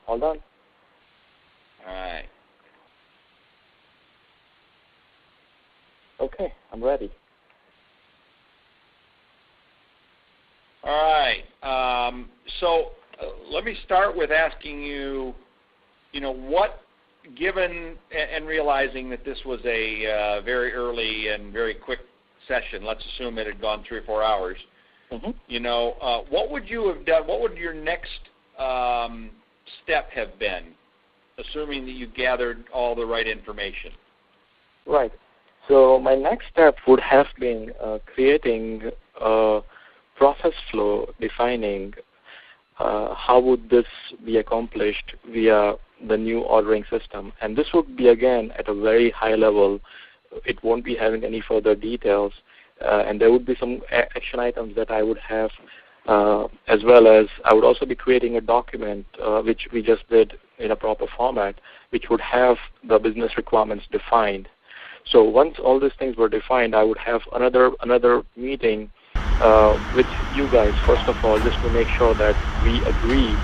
Hold on. All right. Okay, I'm ready. All right. So let me start with asking you, what, given and realizing that this was a very early and very quick session, let's assume it had gone 3 or 4 hours, what would you have done? What would your next step have been, assuming that you gathered all the right information? Right. So my next step would have been creating a process flow defining how would this be accomplished via the new ordering system. And this would be, again, at a very high level. It won't be having any further details. And there would be some action items that I would have, as well as I would also be creating a document, which we just did in a proper format, which would have the business requirements defined. So once all these things were defined, I would have another meeting with you guys, first of all, just to make sure that we agree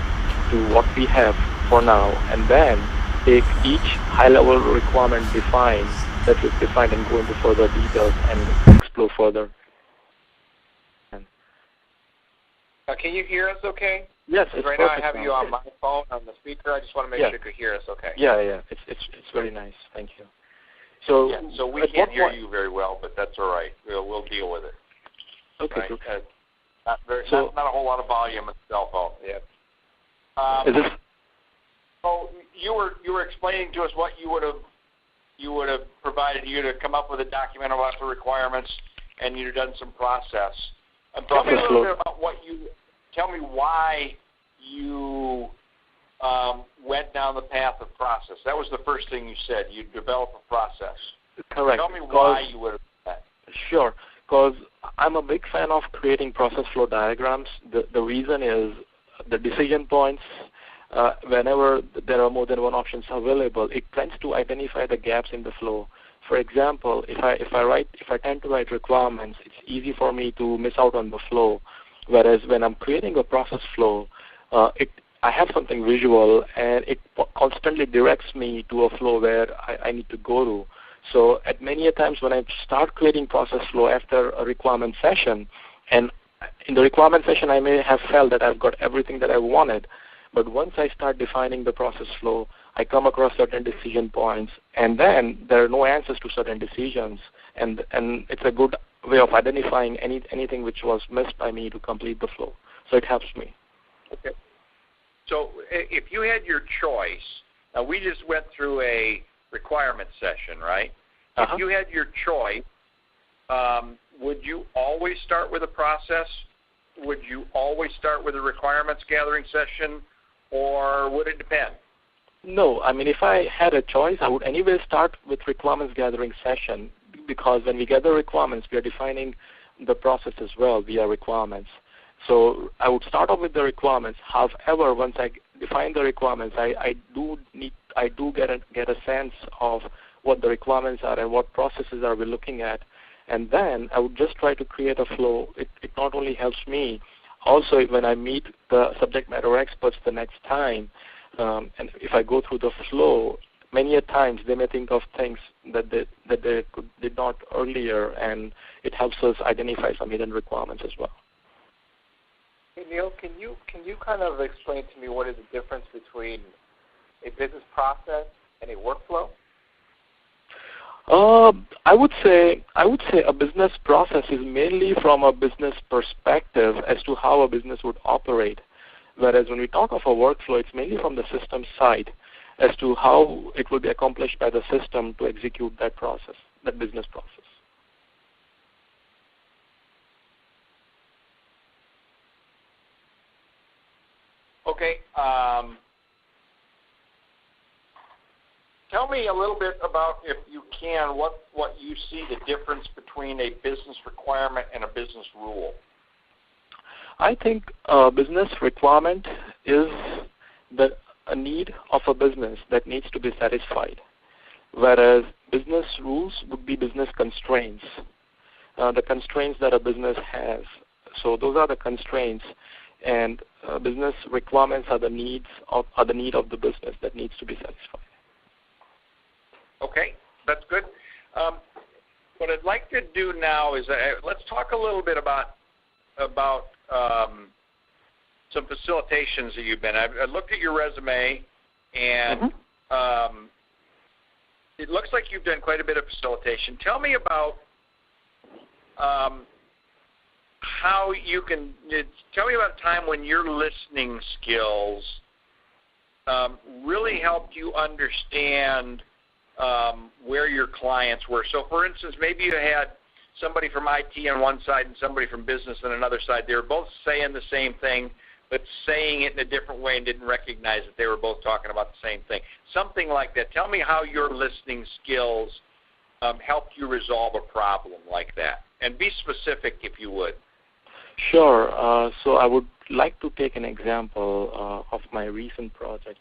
to what we have for now, and then take each high-level requirement that we've defined and go into further details and explore further. Can you hear us okay? Yes, it's right now I have you on my phone on the speaker. I just want to make sure you could hear us okay. Yeah. It's very nice. Thank you. So we can't hear you very well, but that's all right. We'll deal with it. Okay. Right? Not a whole lot of volume in the cell phone. Yeah. So you were explaining to us what you would have provided you to come up with a document about the requirements, and you'd done some process. Tell me a little bit about tell me why you went down the path of process. That was the first thing you said. You developed a process. Correct. Tell me why you would have done that. Sure. Because I'm a big fan of creating process flow diagrams. The reason is the decision points, whenever there are more than one options available, it tends to identify the gaps in the flow. For example, if I tend to write requirements, it's easy for me to miss out on the flow. Whereas when I'm creating a process flow, I have something visual, and it constantly directs me to a flow where I need to go to. So at many times when I start creating process flow after a requirement session, and in the requirement session I may have felt that I've got everything that I wanted, but once I start defining the process flow, I come across certain decision points, and then there are no answers to certain decisions, and it's a good way of identifying anything which was missed by me to complete the flow. So it helps me. Okay. So if you had your choice, now we just went through a requirement session, right? Uh-huh. If you had your choice, would you always start with a process? Would you always start with a requirements gathering session, or would it depend? No, I mean, if I had a choice, I would anyway start with requirements gathering session, because when we gather requirements, we are defining the process as well via requirements. So I would start off with the requirements. However, once I define the requirements, I do get a sense of what the requirements are and what processes are we looking at, and then I would just try to create a flow. It not only helps me, also when I meet the subject matter experts the next time, and if I go through the flow, many a times they may think of things that they did not earlier, and it helps us identify some hidden requirements as well. Hey Neil, can you kind of explain to me what is the difference between a business process and a workflow? I would say a business process is mainly from a business perspective as to how a business would operate, whereas when we talk of a workflow, it's mainly from the system side as to how it will be accomplished by the system to execute that process, that business process. Okay. Tell me a little bit about, if you can, what you see the difference between a business requirement and a business rule. I think a business requirement is a need of a business that needs to be satisfied, whereas business rules would be business constraints, the constraints that a business has. So those are the constraints. and business requirements are the need of the business that needs to be satisfied. Okay, that's good. What I'd like to do now is let's talk a little bit about some facilitations that you've been. I looked at your resume, and it looks like you've done quite a bit of facilitation. Tell me about how you can tell me about a time when your listening skills really helped you understand where your clients were. So, for instance, maybe you had somebody from IT on one side and somebody from business on another side. They were both saying the same thing, but saying it in a different way and didn't recognize that they were both talking about the same thing. Something like that. Tell me how your listening skills helped you resolve a problem like that. And be specific if you would. Sure. So I would like to take an example of my recent project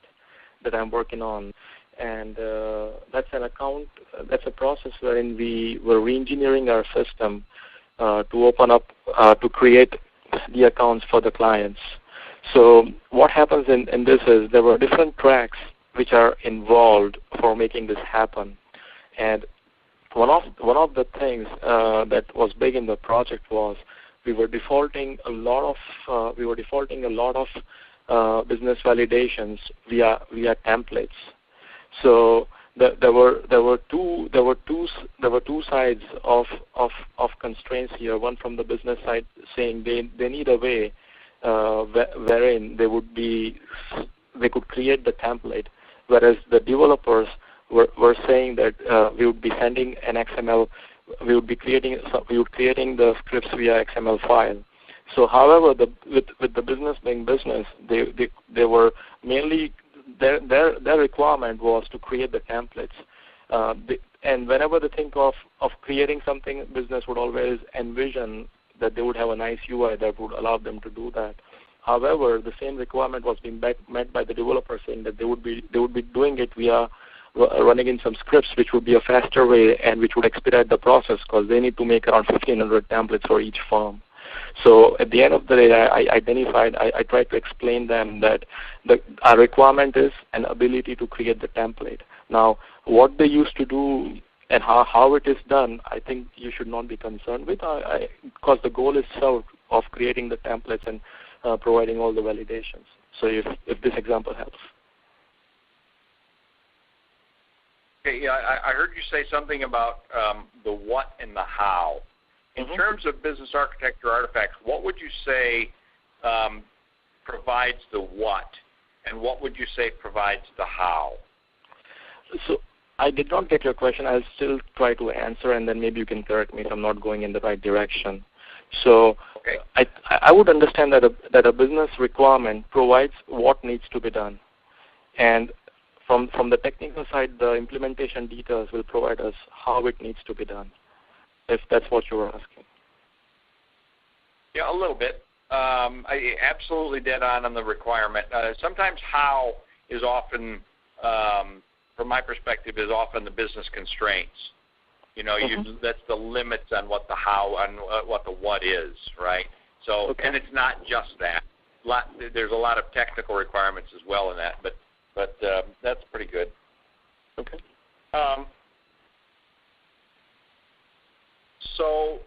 that I'm working on. And that's a process wherein we were re-engineering our system to open up, to create the accounts for the clients. So what happens in this is there were different tracks which are involved for making this happen. And one of the things that was big in the project was we were defaulting a lot of business validations via templates. So there were two sides of constraints here. One from the business side saying they need a way wherein they could create the template, whereas the developers were saying that we would be sending an XML, we would creating the scripts via XML file. So, however, with the business being business, they were mainly their requirement was to create the templates. And whenever they think of creating something, business would always envision that they would have a nice UI that would allow them to do that. However, the same requirement was being met by the developer, saying that they would be doing it via running in some scripts, which would be a faster way and which would expedite the process because they need to make around 1,500 templates for each firm. So at the end of the day, I tried to explain them that our requirement is an ability to create the template. Now, what they used to do and how it is done, I think you should not be concerned with, because the goal is served of creating the templates and providing all the validations. So if this example helps. Okay, yeah, I heard you say something about the what and the how. In terms of business architecture artifacts, what would you say provides the what, and what would you say provides the how? So I did not get your question. I'll still try to answer, and then maybe you can correct me if I'm not going in the right direction. So okay. I would understand that a business requirement provides what needs to be done, and from the technical side, the implementation details will provide us how it needs to be done, if that's what you were asking. Yeah, a little bit. I absolutely dead on the requirement. Sometimes how is often, from my perspective, is often the business constraints. You know, that's the limits on what the how and what the what is, right? So, and it's not just that. There's a lot of technical requirements as well in that, but that's pretty good. Okay. So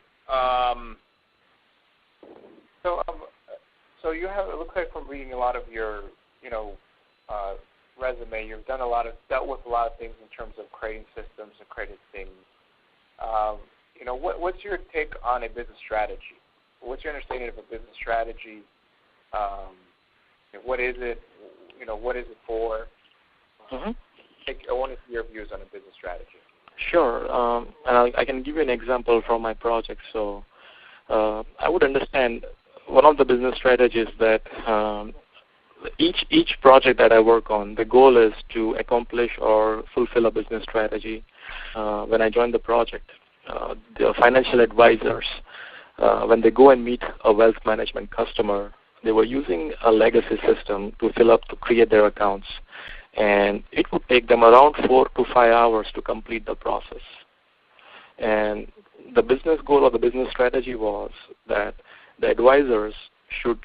you have, it looks like from reading a lot of your, resume, you've dealt with a lot of things in terms of creating systems and creating things. What's your take on a business strategy? What's your understanding of a business strategy? What is it? What is it for? I want to see your views on a business strategy. Sure. And I can give you an example from my project. So I would understand one of the business strategies that each project that I work on, the goal is to accomplish or fulfill a business strategy. When I joined the project, the financial advisors, when they go and meet a wealth management customer, they were using a legacy system to create their accounts. And it would take them around 4 to 5 hours to complete the process. And the business goal or the business strategy was that the advisors should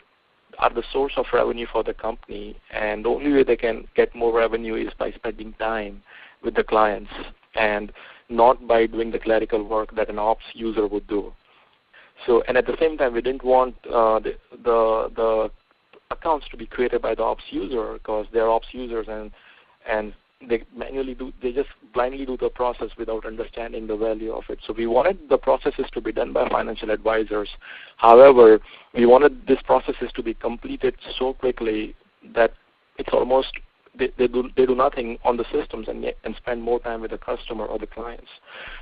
are the source of revenue for the company, and the only way they can get more revenue is by spending time with the clients and not by doing the clerical work that an ops user would do. So, and at the same time, we didn't want the accounts to be created by the ops user because they're ops users and they just blindly do the process without understanding the value of it. So we wanted the processes to be done by financial advisors. However, we wanted these processes to be completed so quickly that it's almost they do nothing on the systems and spend more time with the customer or the clients.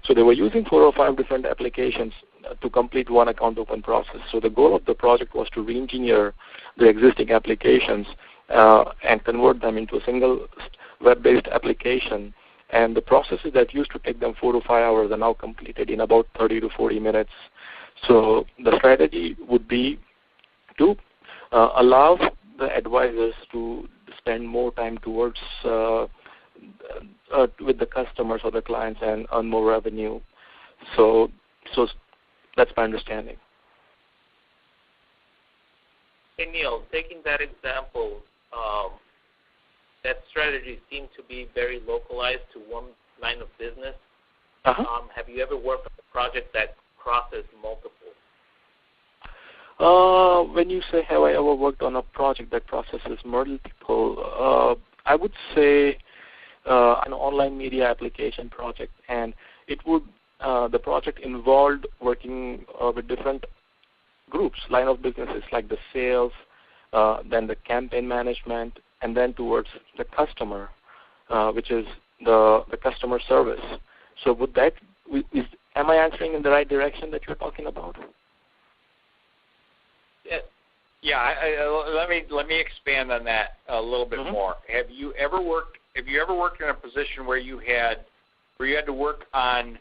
So they were using 4 or 5 different applications to complete one account open process. So the goal of the project was to re-engineer the existing applications and convert them into a single web-based application. And the processes that used to take them 4 to 5 hours are now completed in about 30 to 40 minutes. So the strategy would be to allow the advisors to spend more time towards with the customers or the clients and earn more revenue. So that's my understanding. Hey Neil, taking that example, that strategy seemed to be very localized to one line of business. Have you ever worked on a project that crosses multiple? When you say have I ever worked on a project that processes multiple, I would say an online media application project, and it would the project involved working with different groups, line of businesses like the sales, then the campaign management, and then towards the customer, which is the customer service. So would that am I answering in the right direction that you're talking about? Yeah. Let me expand on that a little bit more. Have you ever worked in a position where you had to work on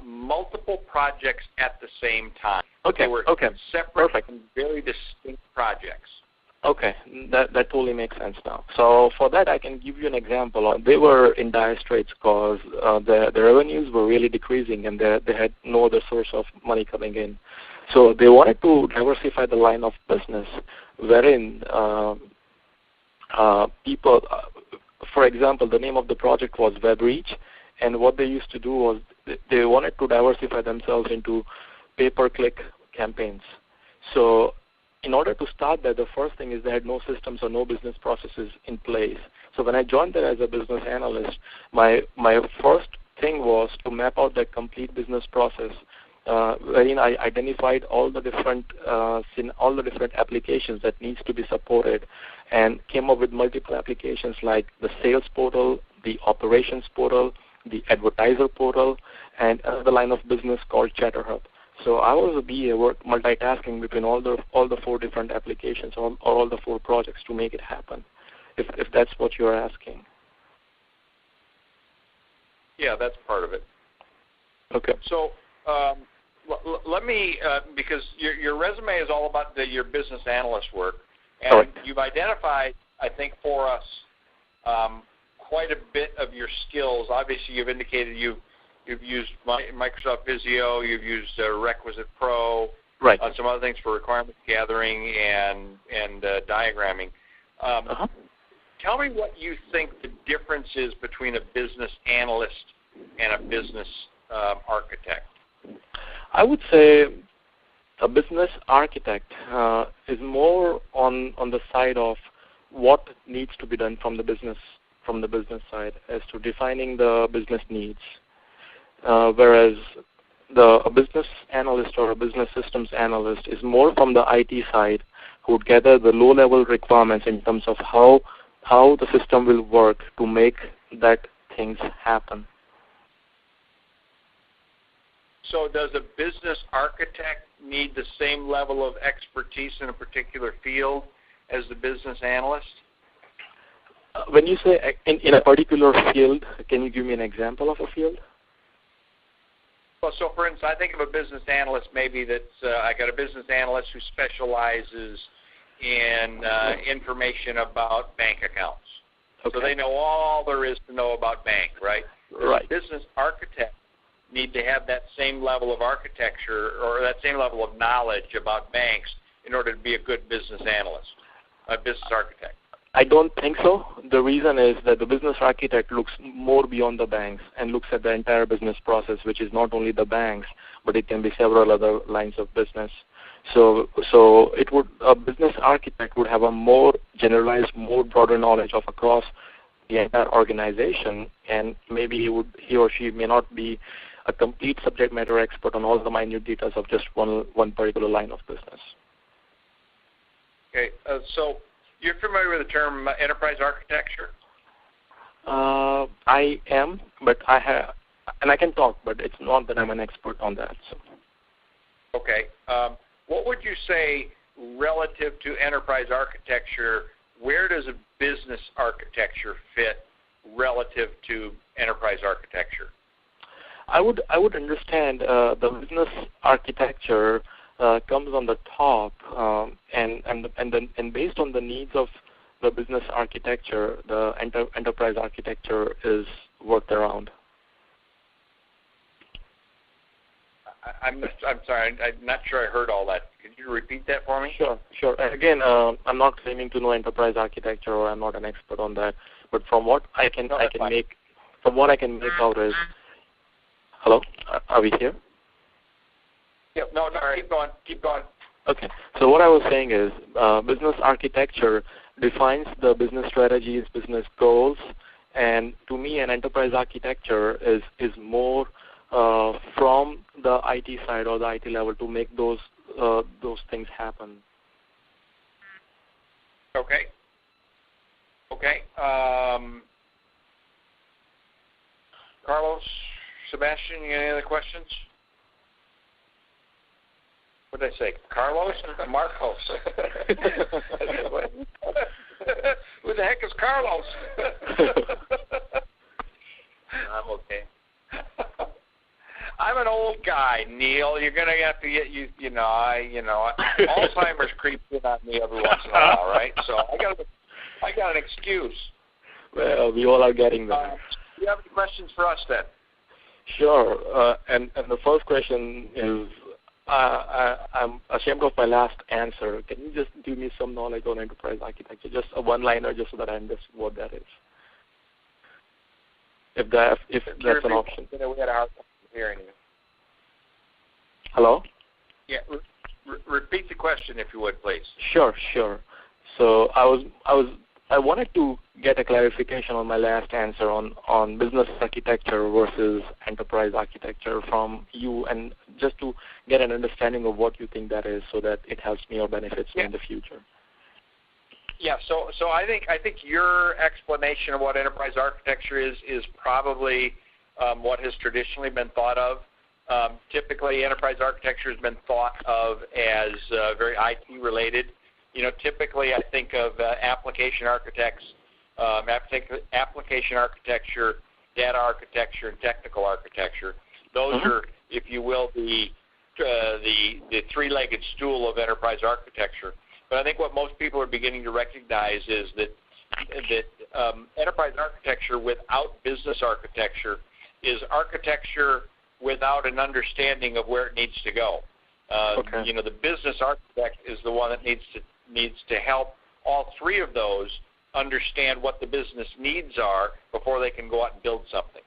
multiple projects at the same time? Okay. They were separate and very distinct projects. Okay, that totally makes sense now. So for that, I can give you an example. They were in dire straits because the revenues were really decreasing, and they had no other source of money coming in. So they wanted to diversify the line of business, wherein people, for example, the name of the project was WebReach, and what they used to do was they wanted to diversify themselves into pay-per-click campaigns. So in order to start that, the first thing is they had no systems or no business processes in place. So when I joined there as a business analyst, my first thing was to map out that complete business process, wherein I identified all the different applications that needs to be supported, and came up with multiple applications like the sales portal, the operations portal, the advertiser portal, and another line of business called ChatterHub. So I was a BA multitasking between all the 4 different applications or all the 4 projects to make it happen, if that's what you're asking. Yeah, that's part of it. Okay. So let me, because your resume is all about your business analyst work, and you've identified, I think, for us quite a bit of your skills. Obviously, you've indicated you've used Microsoft Visio, you've used Requisite Pro, some other things for requirements gathering and diagramming. Tell me what you think the difference is between a business analyst and a business architect. I would say a business architect is more on the side of what needs to be done from the business side as to defining the business needs. Whereas a business analyst or a business systems analyst is more from the IT side, who would gather the low-level requirements in terms of how the system will work to make that things happen. So does a business architect need the same level of expertise in a particular field as the business analyst? When you say in a particular field, can you give me an example of a field? Well, so for instance, I think of a business analyst maybe that's, I got a business analyst who specializes in information about bank accounts. Okay. So they know all there is to know about bank, right? Right. Does a business architect need to have that same level of architecture or that same level of knowledge about banks in order to be a good business analyst, a business architect? I don't think so. The reason is that the business architect looks more beyond the banks and looks at the entire business process, which is not only the banks, but it can be several other lines of business. So a business architect would have a more generalized, more broader knowledge of across the entire organization, and maybe he or she may not be a complete subject matter expert on all the minute details of just one particular line of business. Okay, so you're familiar with the term enterprise architecture? I am, but I can talk, but it's not that I'm an expert on that. So. Okay. What would you say relative to enterprise architecture? Where does a business architecture fit relative to enterprise architecture? I would understand the business architecture comes on the top, and based on the needs of the business architecture, the enterprise architecture is worked around. I'm sorry, I'm not sure I heard all that. Could you repeat that for me? Sure. Again, I'm not claiming to know enterprise architecture, or I'm not an expert on that. But from what I can make out is, hello, are we here? Yep. No, keep going. Okay. So what I was saying is, business architecture defines the business strategies, business goals, and to me, an enterprise architecture is more from the IT side or the IT level to make those things happen. Okay. Carlos, Sebastian, you got any other questions? What did I say? Carlos? Marcos. Who the heck is Carlos? I'm okay. I'm an old guy, Neil. You're gonna have to get Alzheimer's creeps in on me every once in a while, right? So I got an excuse. Well, we all are getting there. Do you have any questions for us then? Sure. And the first question is, I'm ashamed of my last answer. Can you just give me some knowledge on enterprise architecture, just a one-liner, just so that I understand what that is, if that's an option. We had a hard time hearing you. Hello? Yeah. Repeat the question, if you would, please. Sure. So I wanted to get a clarification on my last answer on business architecture versus enterprise architecture from you, and just to get an understanding of what you think that is, so that it helps me or benefits me in the future. Yeah. So I think your explanation of what enterprise architecture is probably what has traditionally been thought of. Typically, enterprise architecture has been thought of as very IT related. Typically I think of application architects, application architecture, data architecture, and technical architecture. Those are, if you will, the three-legged stool of enterprise architecture. But I think what most people are beginning to recognize is that enterprise architecture without business architecture is architecture without an understanding of where it needs to go. The business architect is the one that needs to help all three of those understand what the business needs are before they can go out and build something.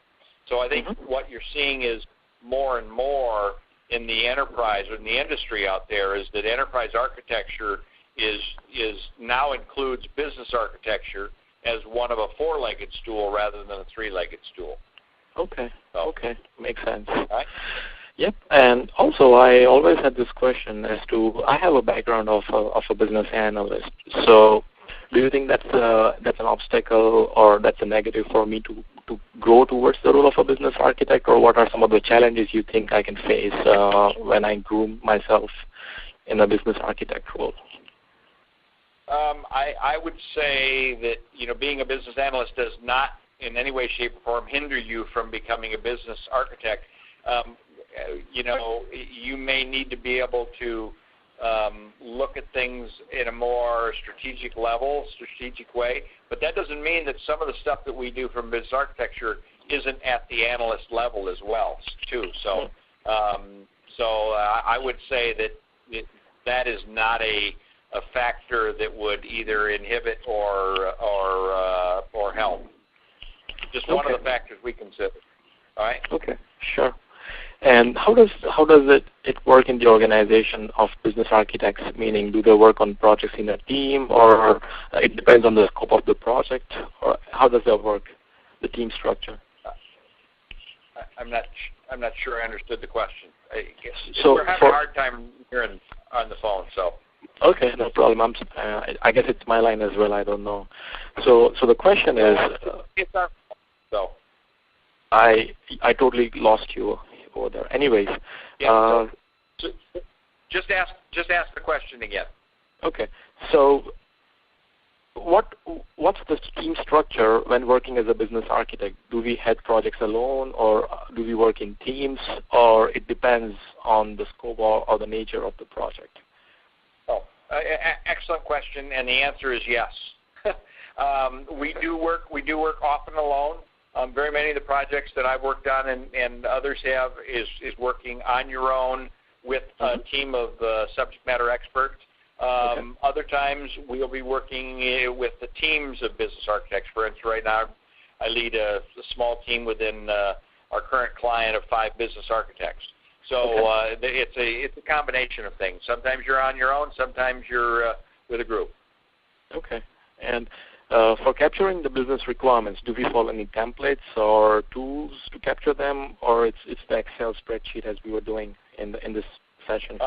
So I think what you're seeing is more and more in the enterprise or in the industry out there is that enterprise architecture is now includes business architecture as one of a four-legged stool rather than a three-legged stool. Okay. Makes sense. All right. Yep, and also I always had this question as to, I have a background of a business analyst. So, do you think that's an obstacle or that's a negative for me to grow towards the role of a business architect, or what are some of the challenges you think I can face when I groom myself in a business architect role? I would say that being a business analyst does not in any way, shape, or form hinder you from becoming a business architect. You may need to be able to look at things in a more strategic way, but that doesn't mean that some of the stuff that we do from business architecture isn't at the analyst level as well, too. So I would say that that is not a factor that would either inhibit or help. Just one of the factors we consider. All right. Okay. Sure. And how does it work in the organization of business architects? Meaning, do they work on projects in a team, or it depends on the scope of the project, or how does that work? The team structure. I'm not sure I understood the question. So we're having a hard time hearing on the phone. So. Okay, no problem. I guess it's my line as well. I don't know. So the question is. It's our so. I totally lost you over there. Anyways. Yeah, so just ask the question again. Okay. So what's the team structure when working as a business architect? Do we head projects alone, or do we work in teams, or it depends on the scope or the nature of the project? Excellent question, and the answer is yes. We do work often alone. Very many of the projects that I've worked on and others have is working on your own with a team of subject matter experts. Other times we'll be working with the teams of business architects. For instance, right now I lead a small team within our current client of 5 business architects. So it's a combination of things. Sometimes you're on your own. Sometimes you're with a group. Okay. And for capturing the business requirements, do we follow any templates or tools to capture them, or it's the Excel spreadsheet as we were doing in this session?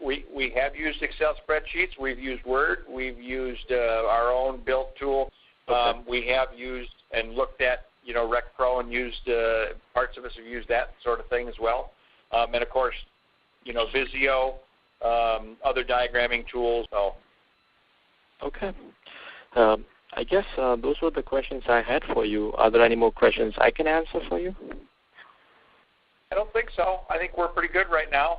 We have used Excel spreadsheets. We've used Word. We've used our own built tool. We have used and looked at RecPro and used parts of us have used that sort of thing as well. And of course, Visio, other diagramming tools. So. Okay. I guess those were the questions I had for you. Are there any more questions I can answer for you? I don't think so. I think we're pretty good right now.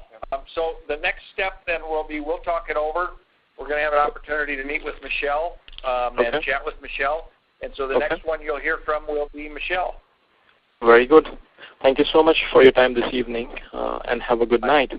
So the next step then will be we'll talk it over. We're going to have an opportunity to meet with Michelle and chat with Michelle. And so the next one you'll hear from will be Michelle. Very good. Thank you so much for your time this evening, and have a good night.